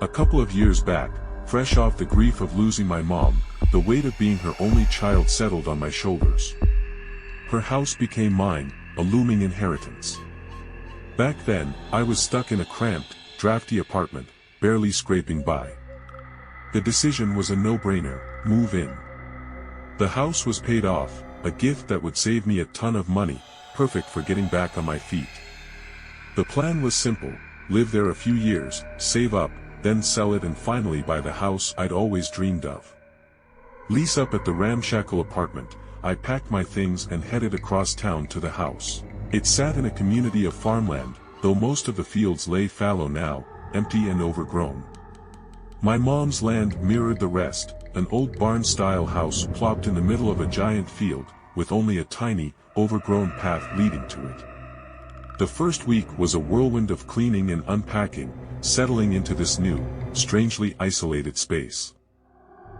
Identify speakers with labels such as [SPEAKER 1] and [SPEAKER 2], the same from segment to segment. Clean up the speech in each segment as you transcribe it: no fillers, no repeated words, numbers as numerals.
[SPEAKER 1] A couple of years back, fresh off the grief of losing my mom, the weight of being her only child settled on my shoulders. Her house became mine, a looming inheritance. Back then, I was stuck in a cramped, drafty apartment, barely scraping by. The decision was a no-brainer: move in. The house was paid off, a gift that would save me a ton of money, perfect for getting back on my feet. The plan was simple: live there a few years, save up, then sell it and finally buy the house I'd always dreamed of. Lease up at the ramshackle apartment, I packed my things and headed across town to the house. It sat in a community of farmland, though most of the fields lay fallow now, empty and overgrown. My mom's land mirrored the rest, an old barn-style house plopped in the middle of a giant field, with only a tiny, overgrown path leading to it. The first week was a whirlwind of cleaning and unpacking, settling into this new, strangely isolated space.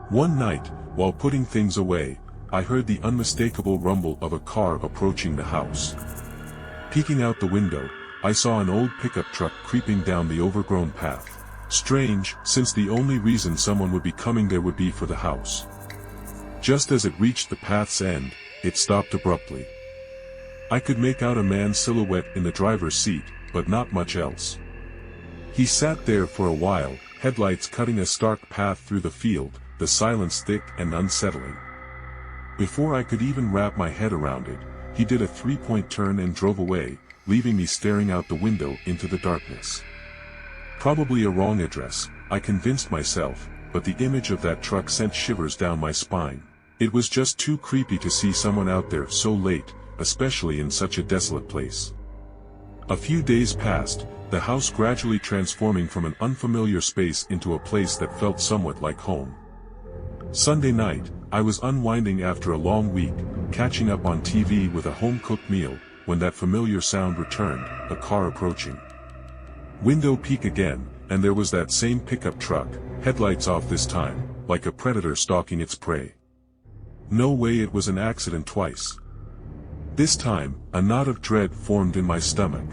[SPEAKER 1] One night, while putting things away, I heard the unmistakable rumble of a car approaching the house. Peeking out the window, I saw an old pickup truck creeping down the overgrown path. Strange, since the only reason someone would be coming there would be for the house. Just as it reached the path's end, it stopped abruptly. I could make out a man's silhouette in the driver's seat, but not much else. He sat there for a while, headlights cutting a stark path through the field, the silence thick and unsettling. Before I could even wrap my head around it, he did a three-point turn and drove away, leaving me staring out the window into the darkness. Probably a wrong address, I convinced myself, but the image of that truck sent shivers down my spine. It was just too creepy to see someone out there so late, especially in such a desolate place. A few days passed, the house gradually transforming from an unfamiliar space into a place that felt somewhat like home. Sunday night, I was unwinding after a long week, catching up on TV with a home-cooked meal, when that familiar sound returned, a car approaching. Window peak again, and there was that same pickup truck, headlights off this time, like a predator stalking its prey. No way it was an accident twice. This time, a knot of dread formed in my stomach.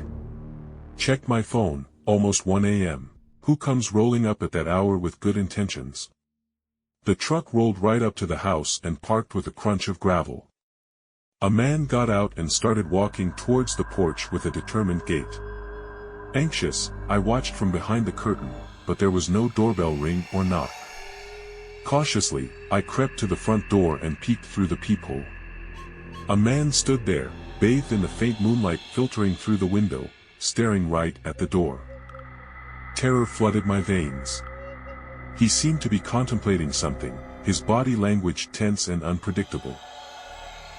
[SPEAKER 1] Checked my phone, almost 1 a.m. Who comes rolling up at that hour with good intentions? The truck rolled right up to the house and parked with a crunch of gravel. A man got out and started walking towards the porch with a determined gait. Anxious, I watched from behind the curtain, but there was no doorbell ring or knock. Cautiously, I crept to the front door and peeked through the peephole. A man stood there, bathed in the faint moonlight filtering through the window, staring right at the door. Terror flooded my veins. He seemed to be contemplating something, his body language tense and unpredictable.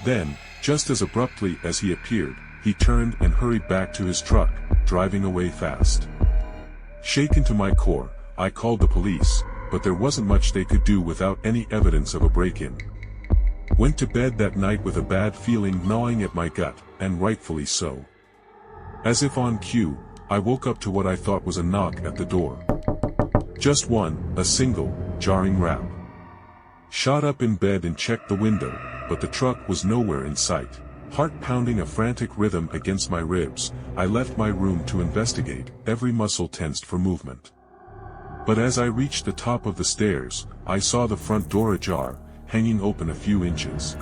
[SPEAKER 1] Then, just as abruptly as he appeared, he turned and hurried back to his truck, driving away fast. Shaken to my core, I called the police, but there wasn't much they could do without any evidence of a break-in. Went to bed that night with a bad feeling gnawing at my gut, and rightfully so. As if on cue, I woke up to what I thought was a knock at the door. Just one, a single, jarring rap. Shot up in bed and checked the window, but the truck was nowhere in sight. Heart pounding a frantic rhythm against my ribs, I left my room to investigate, every muscle tensed for movement. But as I reached the top of the stairs, I saw the front door ajar, hanging open a few inches.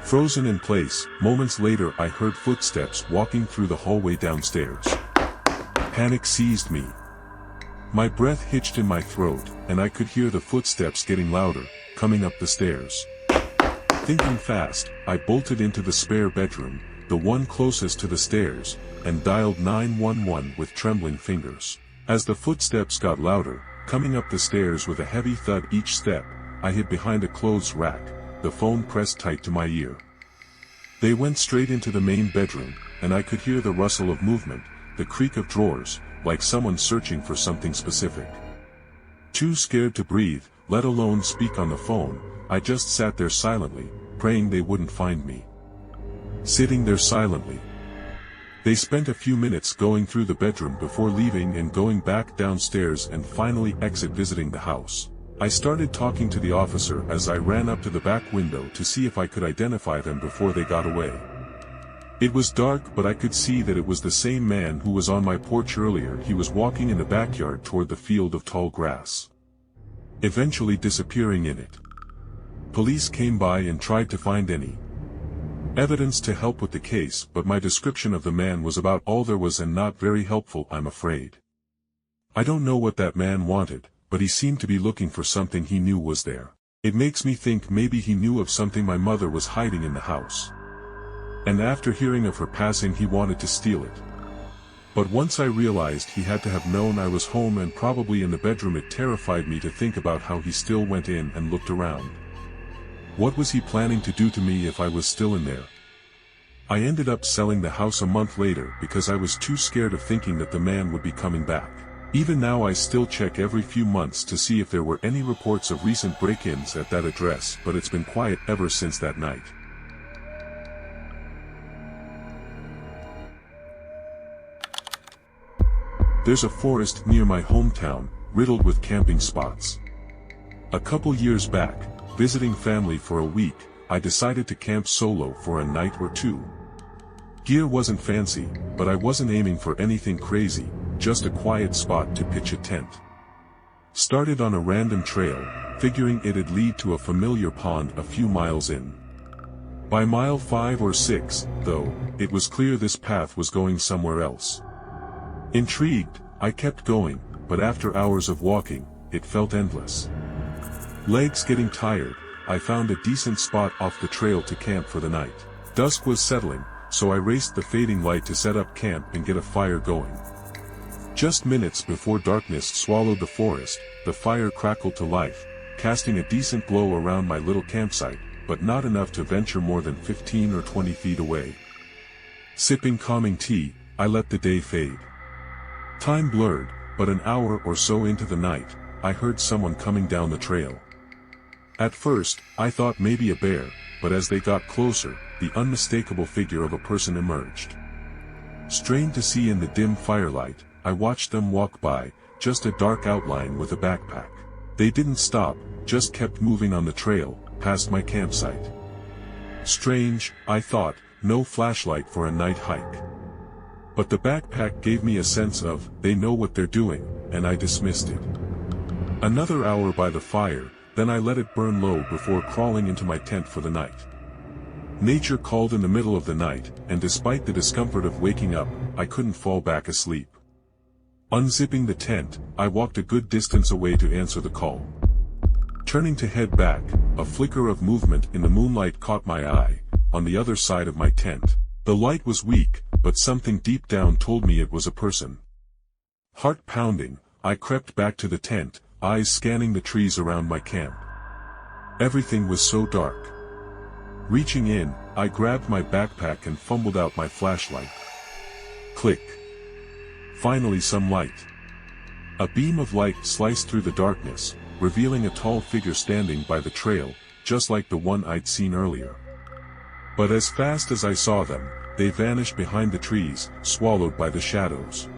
[SPEAKER 1] Frozen in place, moments later I heard footsteps walking through the hallway downstairs. Panic seized me. My breath hitched in my throat, and I could hear the footsteps getting louder, coming up the stairs. Thinking fast, I bolted into the spare bedroom, the one closest to the stairs, and dialed 911 with trembling fingers. As the footsteps got louder, coming up the stairs with a heavy thud each step, I hid behind a clothes rack, the phone pressed tight to my ear. They went straight into the main bedroom, and I could hear the rustle of movement, the creak of drawers, like someone searching for something specific. Too scared to breathe, let alone speak on the phone, I just sat there silently, praying they wouldn't find me. Sitting there silently. They spent a few minutes going through the bedroom before leaving and going back downstairs and finally exit visiting the house. I started talking to the officer as I ran up to the back window to see if I could identify them before they got away. It was dark, but I could see that it was the same man who was on my porch earlier. He was walking in the backyard toward the field of tall grass, eventually disappearing in it. Police came by and tried to find any evidence to help with the case, but my description of the man was about all there was and not very helpful, I'm afraid. I don't know what that man wanted, but he seemed to be looking for something he knew was there. It makes me think maybe he knew of something my mother was hiding in the house, and after hearing of her passing he wanted to steal it. But once I realized he had to have known I was home and probably in the bedroom, it terrified me to think about how he still went in and looked around. What was he planning to do to me if I was still in there? I ended up selling the house a month later because I was too scared of thinking that the man would be coming back. Even now I still check every few months to see if there were any reports of recent break-ins at that address, but it's been quiet ever since that night. There's a forest near my hometown, riddled with camping spots. A couple years back, visiting family for a week, I decided to camp solo for a night or two. Gear wasn't fancy, but I wasn't aiming for anything crazy, just a quiet spot to pitch a tent. Started on a random trail, figuring it'd lead to a familiar pond a few miles in. By mile 5 or 6, though, it was clear this path was going somewhere else. Intrigued, I kept going, but after hours of walking, it felt endless. Legs getting tired, I found a decent spot off the trail to camp for the night. Dusk was settling, so I raced the fading light to set up camp and get a fire going. Just minutes before darkness swallowed the forest, the fire crackled to life, casting a decent glow around my little campsite, but not enough to venture more than 15 or 20 feet away. Sipping calming tea, I let the day fade. Time blurred, but an hour or so into the night, I heard someone coming down the trail. At first, I thought maybe a bear, but as they got closer, the unmistakable figure of a person emerged. Strained to see in the dim firelight, I watched them walk by, just a dark outline with a backpack. They didn't stop, just kept moving on the trail, past my campsite. Strange, I thought, no flashlight for a night hike. But the backpack gave me a sense of, they know what they're doing, and I dismissed it. Another hour by the fire, then I let it burn low before crawling into my tent for the night. Nature called in the middle of the night, and despite the discomfort of waking up, I couldn't fall back asleep. Unzipping the tent, I walked a good distance away to answer the call. Turning to head back, a flicker of movement in the moonlight caught my eye, on the other side of my tent. The light was weak, but something deep down told me it was a person. Heart pounding, I crept back to the tent, eyes scanning the trees around my camp. Everything was so dark. Reaching in, I grabbed my backpack and fumbled out my flashlight. Click. Finally some light. A beam of light sliced through the darkness, revealing a tall figure standing by the trail, just like the one I'd seen earlier. But as fast as I saw them, they vanished behind the trees, swallowed by the shadows.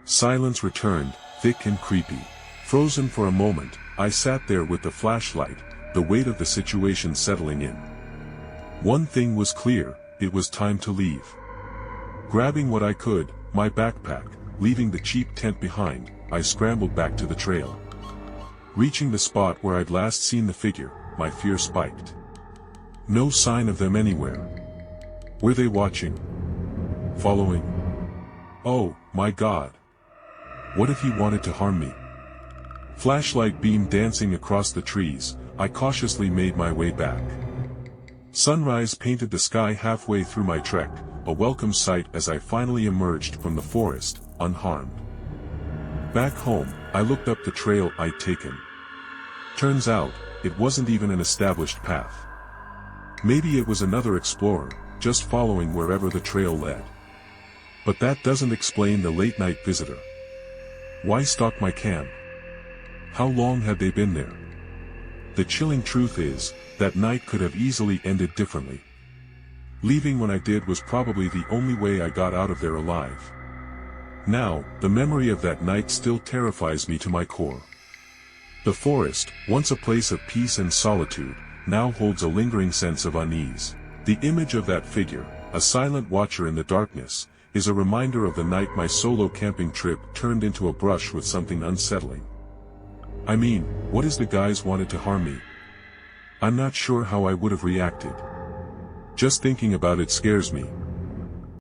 [SPEAKER 1] Silence returned, thick and creepy. Frozen for a moment, I sat there with the flashlight, the weight of the situation settling in. One thing was clear, it was time to leave. Grabbing what I could, my backpack, leaving the cheap tent behind, I scrambled back to the trail. Reaching the spot where I'd last seen the figure, my fear spiked. No sign of them anywhere. Were they watching? Following? Oh, my God. What if he wanted to harm me? Flashlight beam dancing across the trees, I cautiously made my way back. Sunrise painted the sky halfway through my trek, a welcome sight as I finally emerged from the forest, unharmed. Back home, I looked up the trail I'd taken. Turns out, it wasn't even an established path. Maybe it was another explorer, just following wherever the trail led. But that doesn't explain the late-night visitor. Why stalk my camp? How long had they been there? The chilling truth is, that night could have easily ended differently. Leaving when I did was probably the only way I got out of there alive. Now, the memory of that night still terrifies me to my core. The forest, once a place of peace and solitude, now holds a lingering sense of unease. The image of that figure, a silent watcher in the darkness, is a reminder of the night my solo camping trip turned into a brush with something unsettling. I mean, what if the guys wanted to harm me? I'm not sure how I would have reacted. Just thinking about it scares me,